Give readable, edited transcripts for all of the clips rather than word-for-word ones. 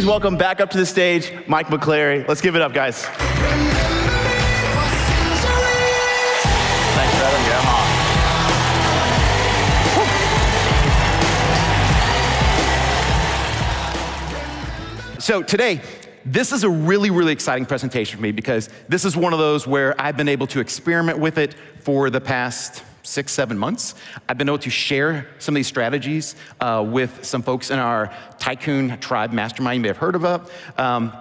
please welcome back up to the stage, Mike McCleary. Let's give it up, guys. Thanks for having me. So today, this is a really, really exciting presentation for me because this is one of those where I've been able to experiment with it for the past 6-7 months. I've been able to share some of these strategies with some folks in our Tycoon Tribe Mastermind you may have heard of,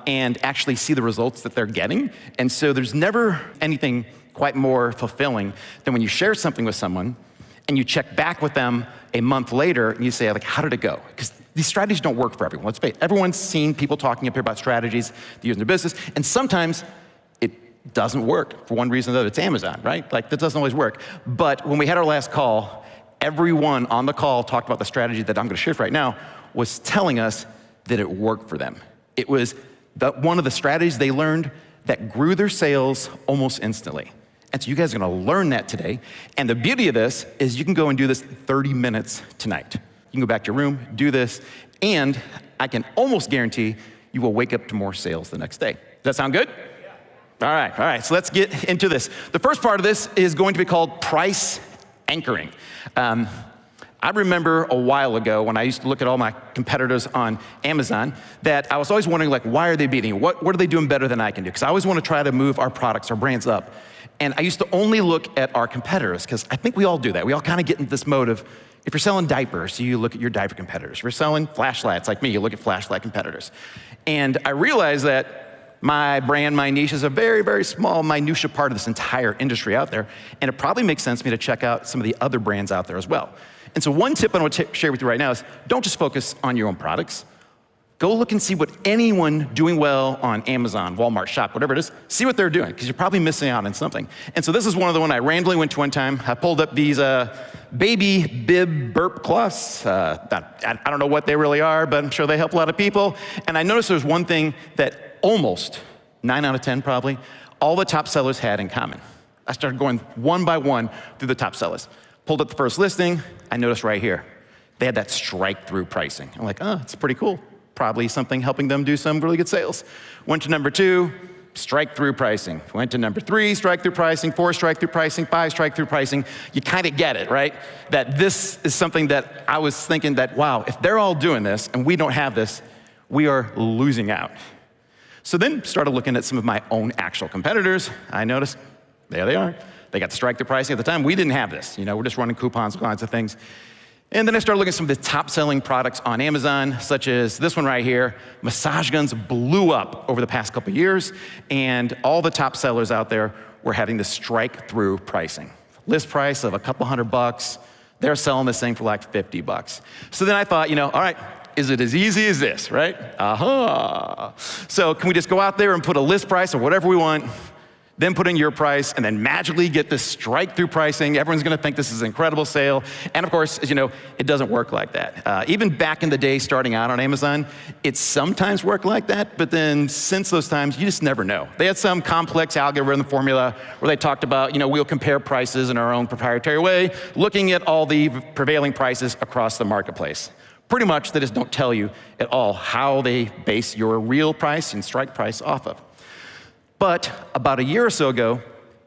and actually see the results that they're getting. And so there's never anything quite more fulfilling than when you share something with someone and you check back with them a month later and you say, like, how did it go? Because these strategies don't work for everyone. Let's face it. Everyone's seen people talking up here about strategies they use in their business, and sometimes it doesn't work for one reason or another. It's Amazon, right? Like, that doesn't always work. But when we had our last call, everyone on the call talked about the strategy that I'm gonna share right now was telling us that it worked for them. It was one of the strategies they learned that grew their sales almost instantly. And so you guys are gonna learn that today. And the beauty of this is you can go and do this 30 minutes tonight. You can go back to your room, do this, and I can almost guarantee you will wake up to more sales the next day. Does that sound good? Yeah. All right, so let's get into this. The first part of this is going to be called price anchoring. I remember a while ago when I used to look at all my competitors on Amazon that I was always wondering, like, why are they beating? What are they doing better than I can do? Because I always want to try to move our products, our brands up. And I used to only look at our competitors, because I think we all do that. We all kind of get into this mode of, if you're selling diapers, you look at your diaper competitors. If you're selling flashlights, like me, you look at flashlight competitors. And I realized that my brand, my niche is a very, very small, minutia part of this entire industry out there. And it probably makes sense for me to check out some of the other brands out there as well. And so one tip I want to share with you right now is don't just focus on your own products. Go look and see what anyone doing well on Amazon, Walmart, Shop, whatever it is, see what they're doing, because you're probably missing out on something. And so this is one of the ones I randomly went to one time. I pulled up these baby bib burp cloths. I don't know what they really are, but I'm sure they help a lot of people. And I noticed there's one thing that almost 9 out of 10 probably, all the top sellers had in common. I started going one by one through the top sellers. Pulled up the first listing, I noticed right here, they had that strike-through pricing. I'm like, oh, it's pretty cool. Probably something helping them do some really good sales. Went to number 2, strike-through pricing. Went to number 3, strike-through pricing, 4, strike-through pricing, 5, strike-through pricing. You kind of get it, right? That this is something that I was thinking that, wow, if they're all doing this and we don't have this, we are losing out. So then started looking at some of my own actual competitors. I noticed, there they are. They got the strike-through pricing. At the time, we didn't have this. You know, we're just running coupons, all kinds of things. And then I started looking at some of the top-selling products on Amazon, such as this one right here. Massage guns blew up over the past couple years, and all the top sellers out there were having the strike-through pricing. List price of a couple $100, they're selling this thing for like $50. So then I thought, you know, all right, is it as easy as this, right? Aha. So can we just go out there and put a list price of whatever we want, then put in your price, and then magically get this strike-through pricing? Everyone's gonna think this is an incredible sale. And of course, as you know, it doesn't work like that. Even back in the day, starting out on Amazon, it sometimes worked like that, but then since those times, you just never know. They had some complex algorithm formula where they talked about, you know, we'll compare prices in our own proprietary way, looking at all the prevailing prices across the marketplace. Pretty much, they just don't tell you at all how they base your real price and strike price off of. But about a year or so ago,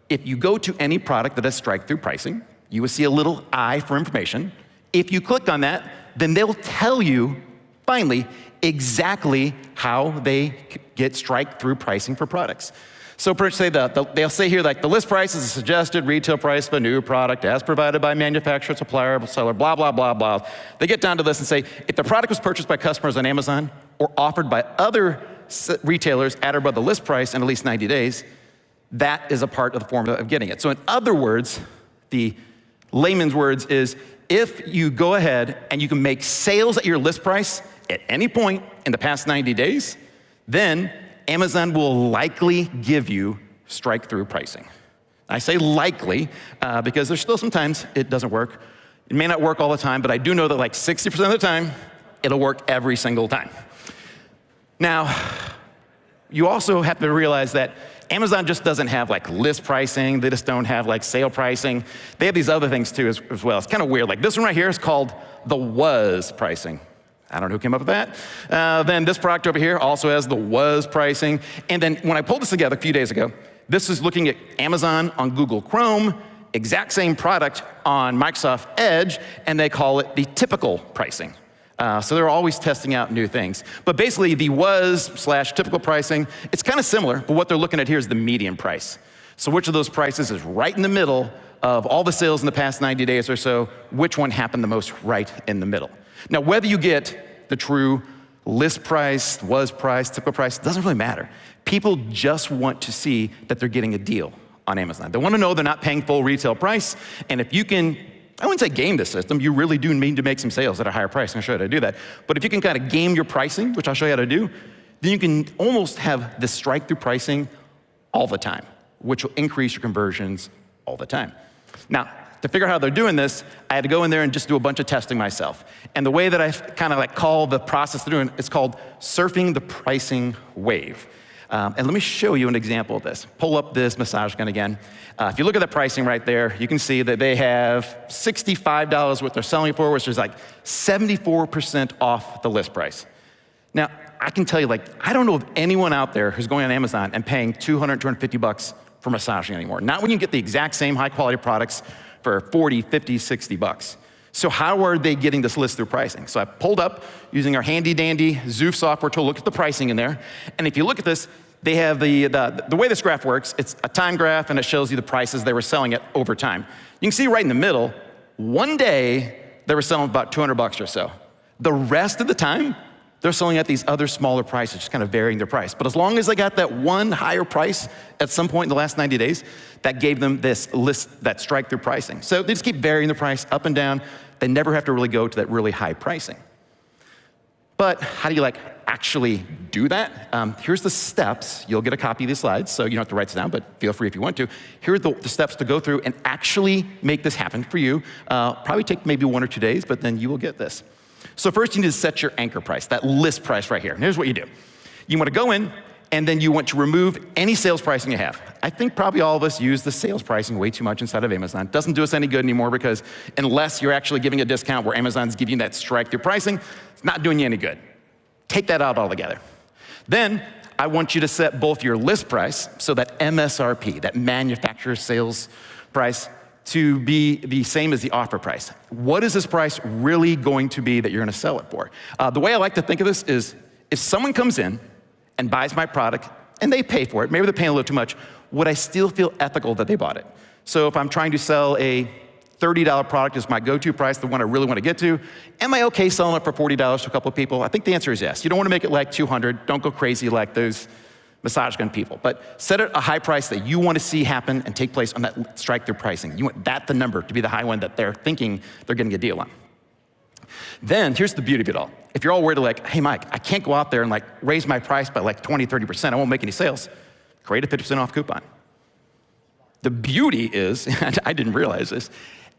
if you go to any product that has strike-through pricing, you will see a little I for information. If you click on that, then they'll tell you, finally, exactly how they get strike-through pricing for products. So per se, they'll say here, like, the list price is a suggested retail price of a new product as provided by manufacturer, supplier, seller, blah, blah, blah, blah. They get down to this and say, if the product was purchased by customers on Amazon or offered by other retailers at or above the list price in at least 90 days, that is a part of the formula of getting it. So in other words, the layman's words is, if you go ahead and you can make sales at your list price at any point in the past 90 days, then Amazon will likely give you strike-through pricing. I say likely because there's still sometimes it doesn't work. It may not work all the time, but I do know that like 60% of the time, it'll work every single time. Now, you also have to realize that Amazon just doesn't have like list pricing. They just don't have like sale pricing. They have these other things too as well. It's kind of weird. Like this one right here is called the was pricing. I don't know who came up with that. Then this product over here also has the was pricing. And then when I pulled this together a few days ago, this is looking at Amazon on Google Chrome, exact same product on Microsoft Edge, and they call it the typical pricing. So they're always testing out new things. But basically, the was/typical pricing, it's kind of similar, but what they're looking at here is the median price. So which of those prices is right in the middle of all the sales in the past 90 days or so, which one happened the most right in the middle? Now, whether you get the true list price, was price, typical price, doesn't really matter. People just want to see that they're getting a deal on Amazon. They want to know they're not paying full retail price, and if you can, I wouldn't say game the system, you really do need to make some sales at a higher price, and I'll show you how to do that. But if you can kind of game your pricing, which I'll show you how to do, then you can almost have this strike-through pricing all the time, which will increase your conversions all the time. Now, to figure out how they're doing this, I had to go in there and just do a bunch of testing myself. And the way that I kind of like call the process they're doing, it's called surfing the pricing wave. And let me show you an example of this. Pull up this massage gun again. If you look at the pricing right there, you can see that they have $65 what they're selling it for, which is like 74% off the list price. Now, I can tell you, like, I don't know of anyone out there who's going on Amazon and paying $200, $250 for massaging anymore. Not when you get the exact same high quality products for 40, 50, 60 bucks. So how are they getting this list through pricing? So I pulled up using our handy dandy Zoof software tool, look at the pricing in there. And if you look at this, they have the way this graph works, it's a time graph and it shows you the prices they were selling at over time. You can see right in the middle, one day they were selling about 200 bucks or so. The rest of the time, they're selling at these other smaller prices, just kind of varying their price. But as long as they got that one higher price at some point in the last 90 days, that gave them this list, that strike-through pricing. So they just keep varying the price up and down. They never have to really go to that really high pricing. But how do you like actually do that? Here's the steps. You'll get a copy of these slides, so you don't have to write this down, but feel free if you want to. Here are the steps to go through and actually make this happen for you. Probably take maybe 1 or 2 days, but then you will get this. So first you need to set your anchor price, that list price right here. And here's what you do. You want to go in, and then you want to remove any sales pricing you have. I think probably all of us use the sales pricing way too much inside of Amazon. It doesn't do us any good anymore because unless you're actually giving a discount where Amazon's giving you that strike-through pricing, it's not doing you any good. Take that out altogether. Then I want you to set both your list price, so that MSRP, that manufacturer's sales price, to be the same as the offer price. What is this price really going to be that you're gonna sell it for? The way I like to think of this is, if someone comes in and buys my product and they pay for it, maybe they're paying a little too much, would I still feel ethical that they bought it? So if I'm trying to sell a $30 product as my go-to price, the one I really want to get to, am I okay selling it for $40 to a couple of people? I think the answer is yes. You don't want to make it like $200. Don't go crazy like those massage gun people, but set it a high price that you want to see happen and take place on that strike-through pricing. You want that the number to be the high one that they're thinking they're getting a deal on. Then here's the beauty of it all. If you're all worried like, hey Mike, I can't go out there and like raise my price by like 20, 30%, I won't make any sales. Create a 50% off coupon. The beauty is, and I didn't realize this,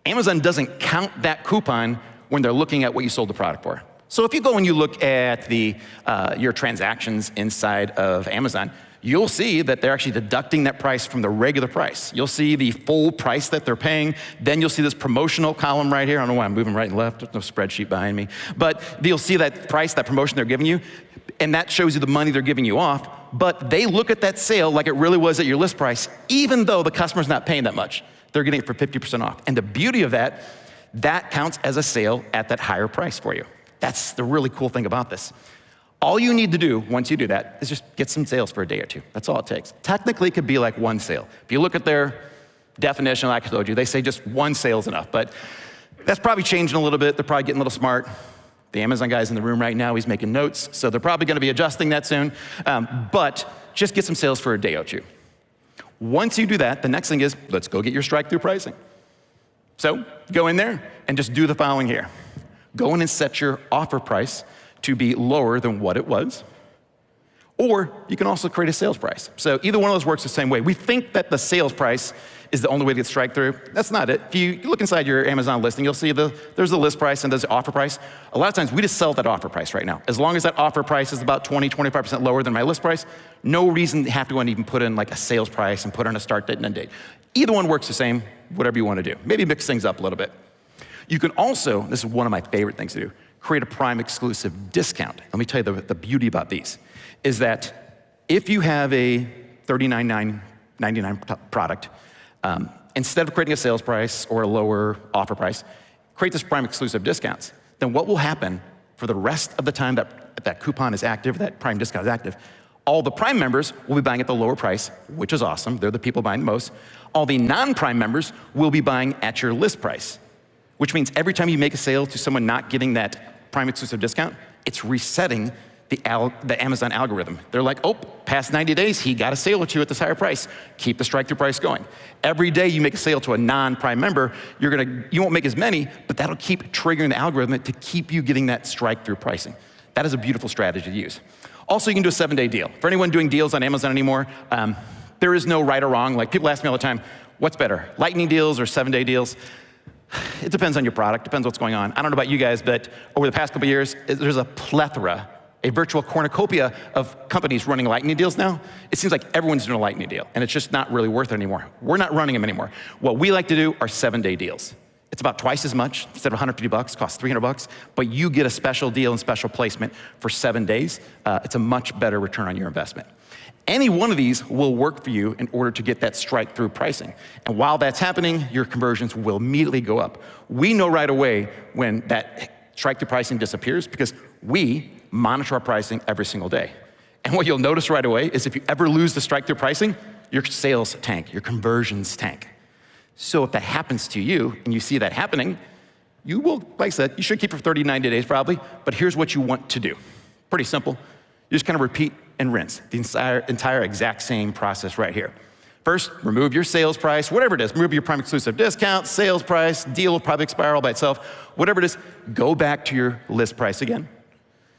Amazon doesn't count that coupon when they're looking at what you sold the product for. So if you go and you look at your transactions inside of Amazon, you'll see that they're actually deducting that price from the regular price. You'll see the full price that they're paying. Then you'll see this promotional column right here. I don't know why I'm moving right and left. There's no spreadsheet behind me. But you'll see that price, that promotion they're giving you, and that shows you the money they're giving you off. But they look at that sale like it really was at your list price, even though the customer's not paying that much. They're getting it for 50% off. And the beauty of that, that counts as a sale at that higher price for you. That's the really cool thing about this. All you need to do once you do that is just get some sales for a day or two. That's all it takes. Technically, it could be like one sale. If you look at their definition, like I told you, they say just one sale is enough. But that's probably changing a little bit. They're probably getting a little smart. The Amazon guy's in the room right now. He's making notes. So they're probably going to be adjusting that soon. But just get some sales for a day or two. Once you do that, the next thing is, let's go get your strike-through pricing. So go in there and just do the following here. Go in and set your offer price to be lower than what it was. Or you can also create a sales price. So either one of those works the same way. We think that the sales price is the only way to get strike through. That's not it. If you look inside your Amazon listing, you'll see there's the list price and there's the offer price. A lot of times we just sell that offer price right now. As long as that offer price is about 20, 25% lower than my list price, no reason to have to go and even put in like a sales price and put in a start date and end date. Either one works the same, whatever you want to do. Maybe mix things up a little bit. You can also, this is one of my favorite things to do, create a Prime exclusive discount. Let me tell you the beauty about these, is that if you have a $39.99 product, instead of creating a sales price or a lower offer price, create this Prime exclusive discounts. Then what will happen for the rest of the time that coupon is active, that Prime discount is active, all the Prime members will be buying at the lower price, which is awesome. They're the people buying the most. All the non-Prime members will be buying at your list price, which means every time you make a sale to someone not getting that Prime exclusive discount, it's resetting the Amazon algorithm. They're like, oh, past 90 days, he got a sale or two at this higher price. Keep the strike-through price going. Every day you make a sale to a non-Prime member, you won't make as many, but that'll keep triggering the algorithm to keep you getting that strike-through pricing. That is a beautiful strategy to use. Also, you can do a 7-day deal. For anyone doing deals on Amazon anymore, there is no right or wrong. Like, people ask me all the time, what's better, lightning deals or 7-day deals? It depends on your product, depends what's going on. I don't know about you guys, but over the past couple of years, there's a plethora, a virtual cornucopia of companies running lightning deals now. It seems like everyone's doing a lightning deal, and it's just not really worth it anymore. We're not running them anymore. What we like to do are 7-day deals. It's about twice as much. Instead of $150, costs $300, but you get a special deal and special placement for 7 days. It's a much better return on your investment. Any one of these will work for you in order to get that strike-through pricing. And while that's happening, your conversions will immediately go up. We know right away when that strike-through pricing disappears because we monitor our pricing every single day. And what you'll notice right away is if you ever lose the strike-through pricing, your sales tank, your conversions tank. So if that happens to you and you see that happening, you will, like I said, you should keep it for 30, 90 days probably, but here's what you want to do. Pretty simple. You just kind of repeat and rinse the entire exact same process right here. First, remove your sales price, whatever it is. Remove your Prime exclusive discount, sales price, deal will probably expire all by itself. Whatever it is, go back to your list price again.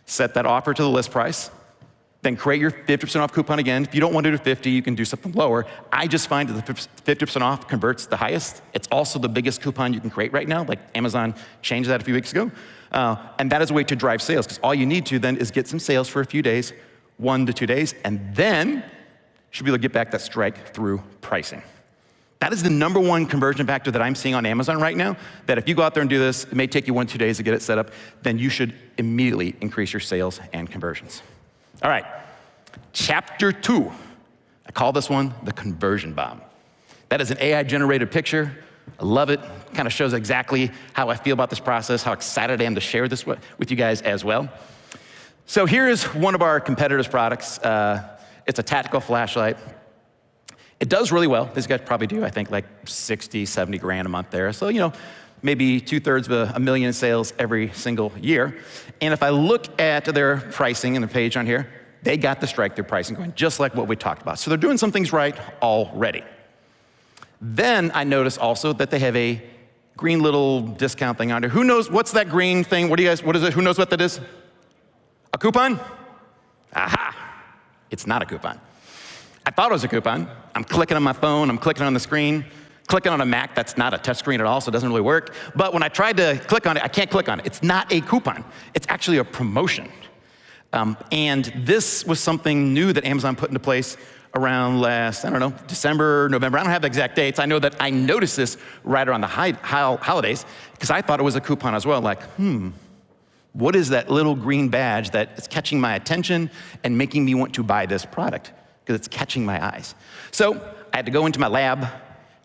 Set that offer to the list price. Then create your 50% off coupon again. If you don't want to do 50, you can do something lower. I just find that the 50% off converts the highest. It's also the biggest coupon you can create right now. Like Amazon changed that a few weeks ago. And that is a way to drive sales, because all you need to then is get some sales for a few days, 1 to 2 days, and then you should be able to get back that strike-through pricing. That is the #1 conversion factor that I'm seeing on Amazon right now, that if you go out there and do this, it may take you 1 to 2 days to get it set up, then you should immediately increase your sales and conversions. All right, chapter 2. I call this one the conversion bomb. That is an AI-generated picture. I love it. Kind of shows exactly how I feel about this process, how excited I am to share this with you guys as well. So here is one of our competitors' products. It's a tactical flashlight. It does really well. These guys probably do, I think, like 60, 70 grand a month there. So, you know, maybe 2/3 of a million in sales every single year. And if I look at their pricing in the page on here, they got the strike-through pricing going, just like what we talked about. So they're doing some things right already. Then I notice also that they have a green little discount thing on there. Who knows, what's that green thing? What is it? Who knows what that is? A coupon? Aha, it's not a coupon. I thought it was a coupon. I'm clicking on my phone, I'm clicking on the screen, clicking on a Mac, that's not a touch screen at all, so it doesn't really work. But when I tried to click on it, I can't click on it. It's not a coupon, it's actually a promotion. And this was something new that Amazon put into place around last, I don't know, December, November. I don't have the exact dates. I know that I noticed this right around the holidays because I thought it was a coupon as well. Like, what is that little green badge that is catching my attention and making me want to buy this product? Because it's catching my eyes. So I had to go into my lab,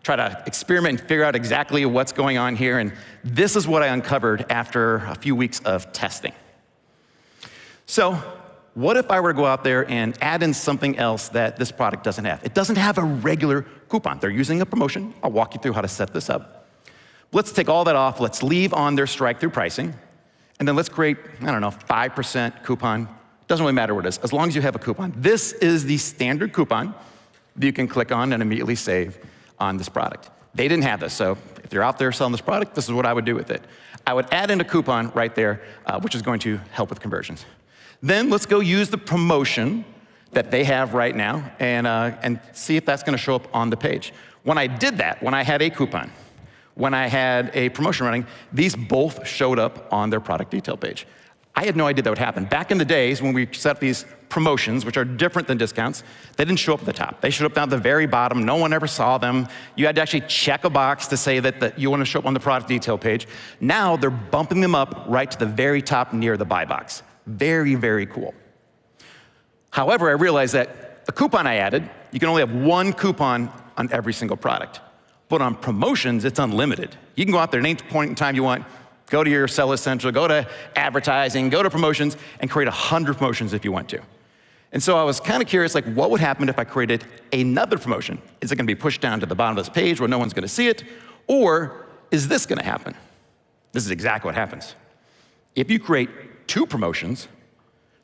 try to experiment and figure out exactly what's going on here. And this is what I uncovered after a few weeks of testing. So what if I were to go out there and add in something else that this product doesn't have? It doesn't have a regular coupon. They're using a promotion. I'll walk you through how to set this up. Let's take all that off. Let's leave on their strike-through pricing. And then let's create, I don't know, 5% coupon. Doesn't really matter what it is, as long as you have a coupon. This is the standard coupon that you can click on and immediately save on this product. They didn't have this, so if you're out there selling this product, this is what I would do with it. I would add in a coupon right there, which is going to help with conversions. Then let's go use the promotion that they have right now and see if that's gonna show up on the page. When I did that, when I had a coupon, when I had a promotion running, these both showed up on their product detail page. I had no idea that would happen. Back in the days when we set up these promotions, which are different than discounts, they didn't show up at the top. They showed up down at the very bottom. No one ever saw them. You had to actually check a box to say that you want to show up on the product detail page. Now they're bumping them up right to the very top near the buy box. Very, very cool. However, I realized that the coupon I added, you can only have one coupon on every single product. But on promotions, it's unlimited. You can go out there at any point in time you want, go to your Sell Essential, go to advertising, go to promotions, and create 100 promotions if you want to. And so I was kind of curious, like, what would happen if I created another promotion? Is it gonna be pushed down to the bottom of this page where no one's gonna see it? Or is this gonna happen? This is exactly what happens. If you create 2 promotions,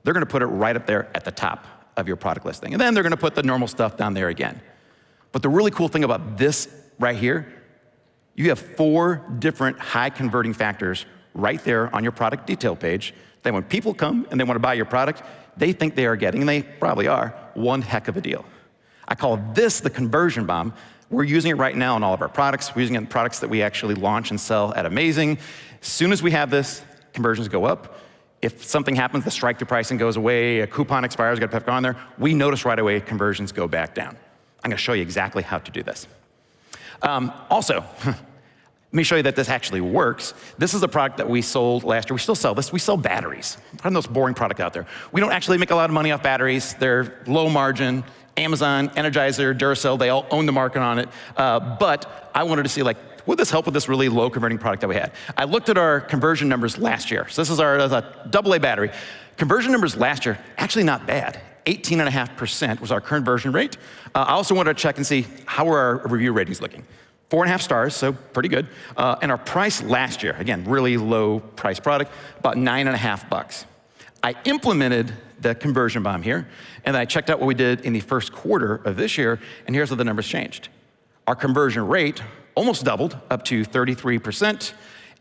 they're gonna put it right up there at the top of your product listing. And then they're gonna put the normal stuff down there again. But the really cool thing about this right here, you have 4 different high converting factors right there on your product detail page that when people come and they want to buy your product, they think they are getting, and they probably are, one heck of a deal. I call this the conversion bomb. We're using it right now on all of our products. We're using it in products that we actually launch and sell at Amazing. As soon as we have this, conversions go up. If something happens, the strike-through pricing goes away, a coupon expires, got to put on there, we notice right away conversions go back down. I'm going to show you exactly how to do this. Also, let me show you that this actually works. This is a product that we sold last year. We still sell this. We sell batteries. Probably the most boring product out there. We don't actually make a lot of money off batteries. They're low margin. Amazon, Energizer, Duracell, they all own the market on it. But I wanted to see, like, would this help with this really low converting product that we had? I looked at our conversion numbers last year. So this is our AA battery. Conversion numbers last year, actually not bad. 18.5% was our conversion rate. I also wanted to check and see how are our review ratings looking. 4.5 stars, so pretty good. And our price last year, again, really low price product, about $9.50. I implemented the conversion bomb here, and then I checked out what we did in the first quarter of this year, and here's how the numbers changed. Our conversion rate almost doubled, up to 33%,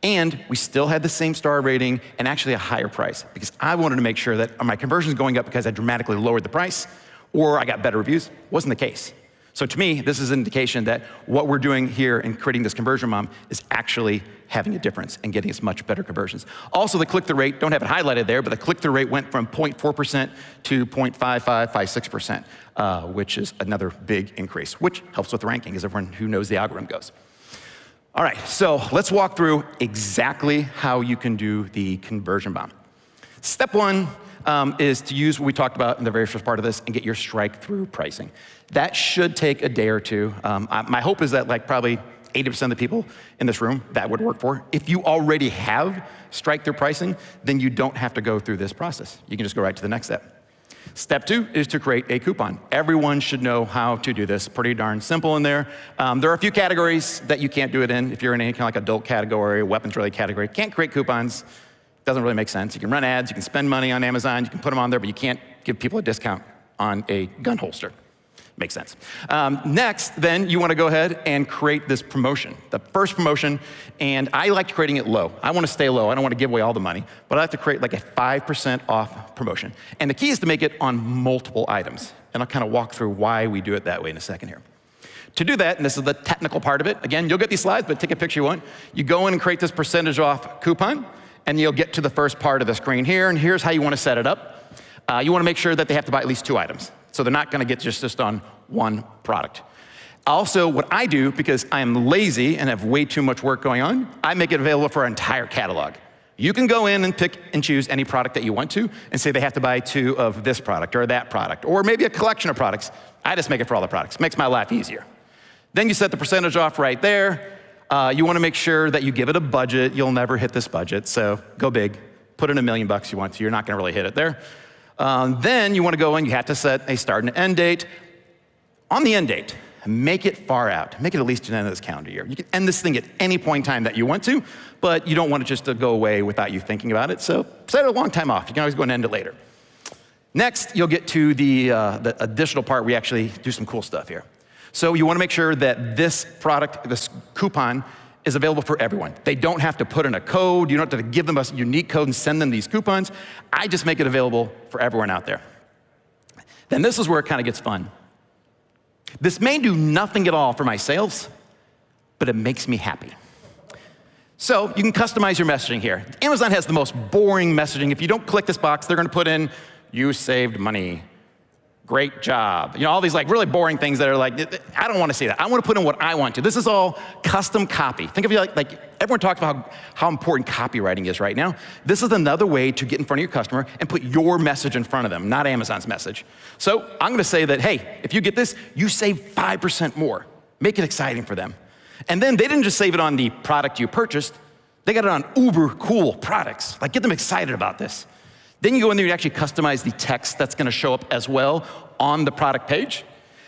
and we still had the same star rating and actually a higher price, because I wanted to make sure that my conversion is going up because I dramatically lowered the price, or I got better reviews. Wasn't the case. So to me, this is an indication that what we're doing here in creating this conversion bomb is actually having a difference and getting us much better conversions. Also, the click-through rate, don't have it highlighted there, but the click-through rate went from 0.4% to 0.5556%, which is another big increase, which helps with ranking, as everyone who knows the algorithm goes. All right, so let's walk through exactly how you can do the conversion bomb. Step 1 is to use what we talked about in the very first part of this and get your strike-through pricing. That should take a day or two. My hope is that like probably 80% of the people in this room that would work for. If you already have strike-through pricing, then you don't have to go through this process. You can just go right to the next step. Step 2 is to create a coupon. Everyone should know how to do this. Pretty darn simple in there. There are a few categories that you can't do it in. If you're in any kind of like adult category, weapons-related category, can't create coupons. Doesn't really make sense. You can run ads, you can spend money on Amazon, you can put them on there, but you can't give people a discount on a gun holster. Makes sense. Next, then, you want to go ahead and create this promotion. The first promotion, and I like creating it low. I want to stay low. I don't want to give away all the money, but I have to create like a 5% off promotion. And the key is to make it on multiple items. And I'll kind of walk through why we do it that way in a second here. To do that, and this is the technical part of it, again, you'll get these slides, but take a picture you want. You go in and create this percentage off coupon, and you'll get to the first part of the screen here, and here's how you want to set it up. You want to make sure that they have to buy at least 2 items. So they're not going to get just on one product. Also, what I do, because I am lazy and have way too much work going on, I make it available for our entire catalog. You can go in and pick and choose any product that you want to and say they have to buy 2 of this product or that product, or maybe a collection of products. I just make it for all the products. Makes my life easier. Then you set the percentage off right there. You want to make sure that you give it a budget. You'll never hit this budget, so go big. Put in $1 million you want to. You're not going to really hit it there. Then you want to go in, you have to set a start and end date. On the end date, make it far out. Make it at least to the end of this calendar year. You can end this thing at any point in time that you want to, but you don't want it just to go away without you thinking about it, so set it a long time off. You can always go and end it later. Next, you'll get to the additional part where we actually do some cool stuff here. So you want to make sure that this product, this coupon, is available for everyone. They don't have to put in a code. You don't have to give them a unique code and send them these coupons. I just make it available for everyone out there. Then this is where it kind of gets fun. This may do nothing at all for my sales, but it makes me happy. So you can customize your messaging here. Amazon has the most boring messaging. If you don't click this box, they're gonna put in, you saved money, great job. You know, all these like really boring things that are like, I don't wanna see that. I wanna put in what I want to. This is all custom copy. Think of it like everyone talks about how important copywriting is right now. This is another way to get in front of your customer and put your message in front of them, not Amazon's message. So I'm gonna say that, hey, if you get this, you save 5% more. Make it exciting for them. And then they didn't just save it on the product you purchased, they got it on uber cool products. Like, get them excited about this. Then you go in there and actually customize the text that's gonna show up as well on the product page.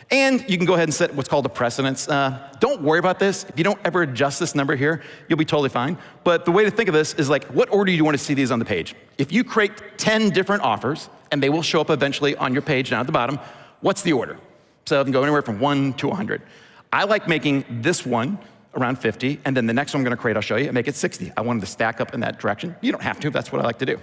And you can go ahead and set what's called a precedence. Don't worry about this. If you don't ever adjust this number here, you'll be totally fine. But the way to think of this is like, what order do you wanna see these on the page? If you create 10 different offers, and they will show up eventually on your page down at the bottom, what's the order? So it can go anywhere from 1 to 100. I like making this one around 50, and then the next one I'm gonna create, I'll show you, and make it 60. I want them to stack up in that direction. You don't have to, that's what I like to do.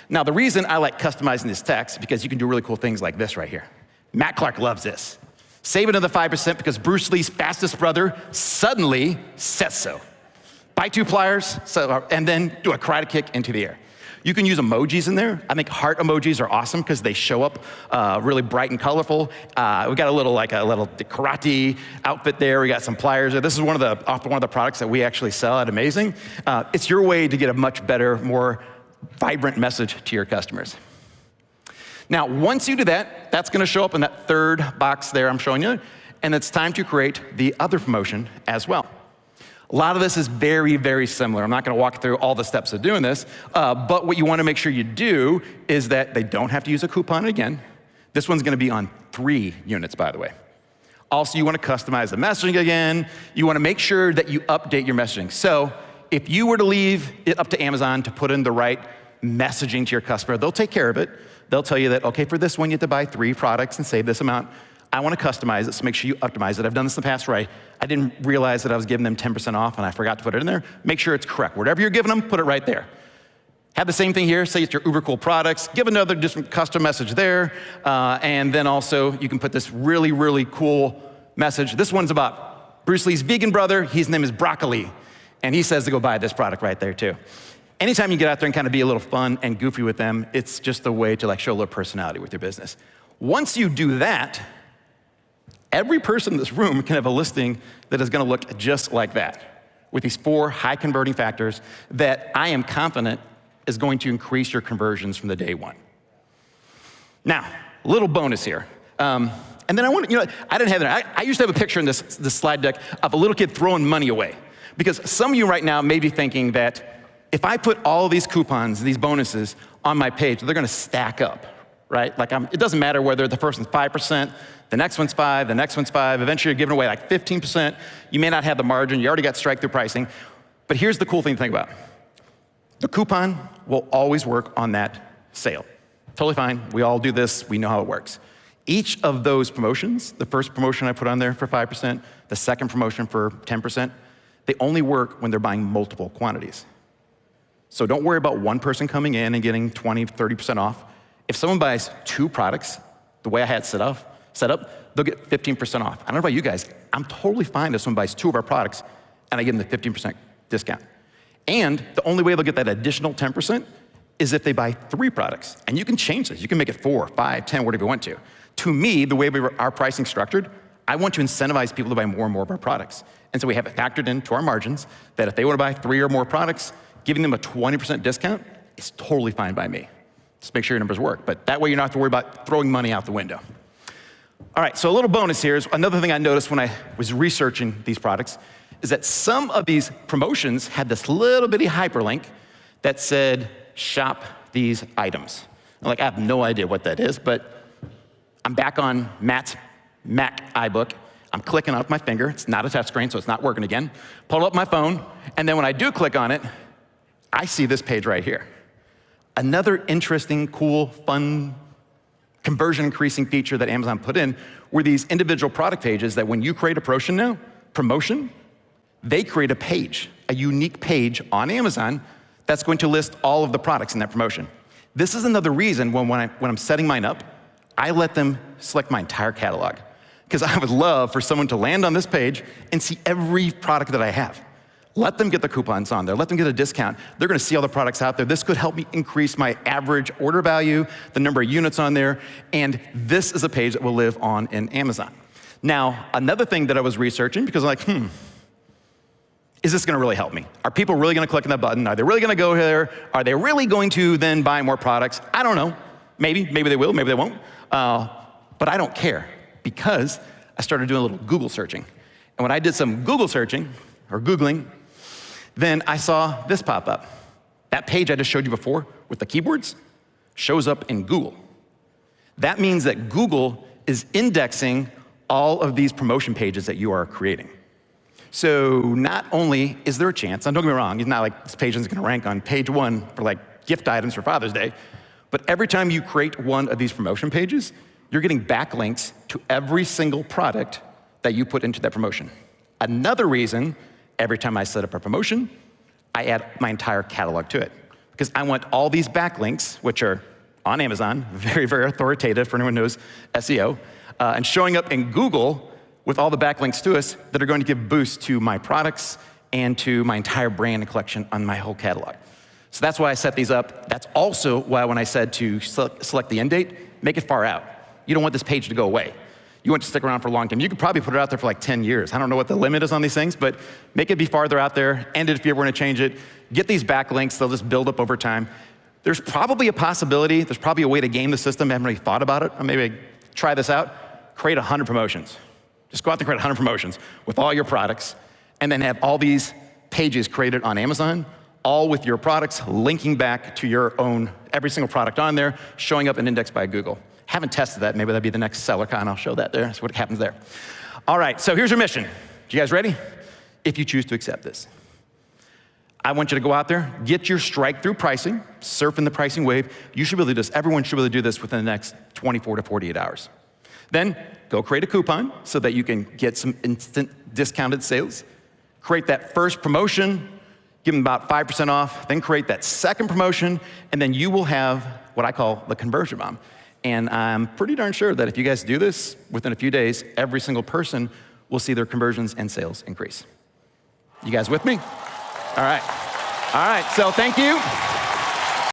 Now, the reason I like customizing this text, because you can do really cool things like this right here. Matt Clark loves this. Save another 5% because Bruce Lee's fastest brother suddenly says so. Buy 2 pliers, and then do a karate kick into the air. You can use emojis in there. I think heart emojis are awesome because they show up really bright and colorful. We got a little karate outfit there. We got some pliers there. This is one of the products that we actually sell at Amazing. It's your way to get a much better, more vibrant message to your customers. Now, once you do that, that's gonna show up in that third box there I'm showing you, and it's time to create the other promotion as well. A lot of this is very, very similar. I'm not gonna walk through all the steps of doing this, but what you wanna make sure you do is that they don't have to use a coupon again. This one's gonna be on 3 units, by the way. Also, you wanna customize the messaging again. You wanna make sure that you update your messaging. So if you were to leave it up to Amazon to put in the right messaging to your customer, they'll take care of it. They'll tell you that, okay, for this one, you have to buy 3 products and save this amount. I wanna customize it, so make sure you optimize it. I've done this in the past where I didn't realize that I was giving them 10% off and I forgot to put it in there. Make sure it's correct. Whatever you're giving them, put it right there. Have the same thing here, say it's your uber cool products, give another different custom message there, and then also you can put this really, really cool message. This one's about Bruce Lee's vegan brother, his name is Broccoli, and he says to go buy this product right there too. Anytime you get out there and kind of be a little fun and goofy with them, it's just a way to like show a little personality with your business. Once you do that, every person in this room can have a listing that is gonna look just like that, with these 4 high converting factors that I am confident is going to increase your conversions from the day one. Now, a little bonus here. And then I want to, I didn't have that. I used to have a picture in this slide deck of a little kid throwing money away. Because some of you right now may be thinking that if I put all these coupons, these bonuses on my page, they're gonna stack up, right? Like it doesn't matter whether the first one's 5%, the next one's 5, the next one's 5, eventually you're giving away like 15%. You may not have the margin, you already got strike-through pricing. But here's the cool thing to think about. The coupon will always work on that sale. Totally fine, we all do this, we know how it works. Each of those promotions, the first promotion I put on there for 5%, the second promotion for 10%, they only work when they're buying multiple quantities. So don't worry about one person coming in and getting 20, 30% off. If someone buys 2 products, the way I had set up, they'll get 15% off. I don't know about you guys, I'm totally fine if someone buys 2 of our products and I give them the 15% discount. And the only way they'll get that additional 10% is if they buy 3 products. And you can change this, you can make it 4, 5, 10, whatever you want to. To me, the way our pricing structured, I want to incentivize people to buy more and more of our products. And so we have it factored into our margins that if they wanna buy 3 or more products, giving them a 20% discount is totally fine by me. Just make sure your numbers work. But that way you don't have to worry about throwing money out the window. All right, so a little bonus here is another thing I noticed when I was researching these products is that some of these promotions had this little bitty hyperlink that said, shop these items. I'm like, I have no idea what that is, but I'm back on Matt's Mac iBook. I'm clicking on it with my finger. It's not a touch screen, so it's not working again. Pull up my phone, and then when I do click on it, I see this page right here. Another interesting, cool, fun, conversion increasing feature that Amazon put in were these individual product pages that when you create a promotion, they create a page, a unique page on Amazon that's going to list all of the products in that promotion. This is another reason when I'm setting mine up, I let them select my entire catalog. Because I would love for someone to land on this page and see every product that I have. Let them get the coupons on there. Let them get a discount. They're gonna see all the products out there. This could help me increase my average order value, the number of units on there, and this is a page that will live on in Amazon. Now, another thing that I was researching, because I'm like, is this gonna really help me? Are people really gonna click on that button? Are they really gonna go there? Are they really going to then buy more products? I don't know. Maybe they will, maybe they won't. But I don't care, because I started doing a little Google searching. And when I did some Google searching, or Googling, then I saw this pop up. That page I just showed you before with the keyboards shows up in Google. That means that Google is indexing all of these promotion pages that you are creating. So not only is there a chance, and don't get me wrong, it's not like this page is gonna rank on page 1 for like gift items for Father's Day, but every time you create one of these promotion pages, you're getting backlinks to every single product that you put into that promotion. Another reason, every time I set up a promotion, I add my entire catalog to it. Because I want all these backlinks, which are on Amazon, very, very authoritative for anyone who knows SEO, and showing up in Google with all the backlinks to us that are going to give boosts to my products and to my entire brand and collection on my whole catalog. So that's why I set these up. That's also why when I said to select the end date, make it far out. You don't want this page to go away. You want it to stick around for a long time. You could probably put it out there for like 10 years. I don't know what the limit is on these things, but make it be farther out there, end it if you ever want to change it. Get these backlinks, they'll just build up over time. There's probably a possibility, there's probably a way to game the system. I haven't really thought about it. Or maybe try this out. Create 100 promotions. Just go out there and create 100 promotions with all your products, and then have all these pages created on Amazon, all with your products linking back to your own, every single product on there, showing up and indexed by Google. Haven't tested that. Maybe that'd be the next SellerCon. I'll show that there. That's what happens there. All right, so here's your mission. You guys ready? If you choose to accept this, I want you to go out there, get your strike-through pricing, surf in the pricing wave. You should be able to do this. Everyone should be able to do this within the next 24 to 48 hours. Then go create a coupon so that you can get some instant discounted sales. Create that first promotion, give them about 5% off, then create that second promotion, and then you will have what I call the conversion bomb. And I'm pretty darn sure that if you guys do this, within a few days, every single person will see their conversions and sales increase. You guys with me? All right. All right, so thank you.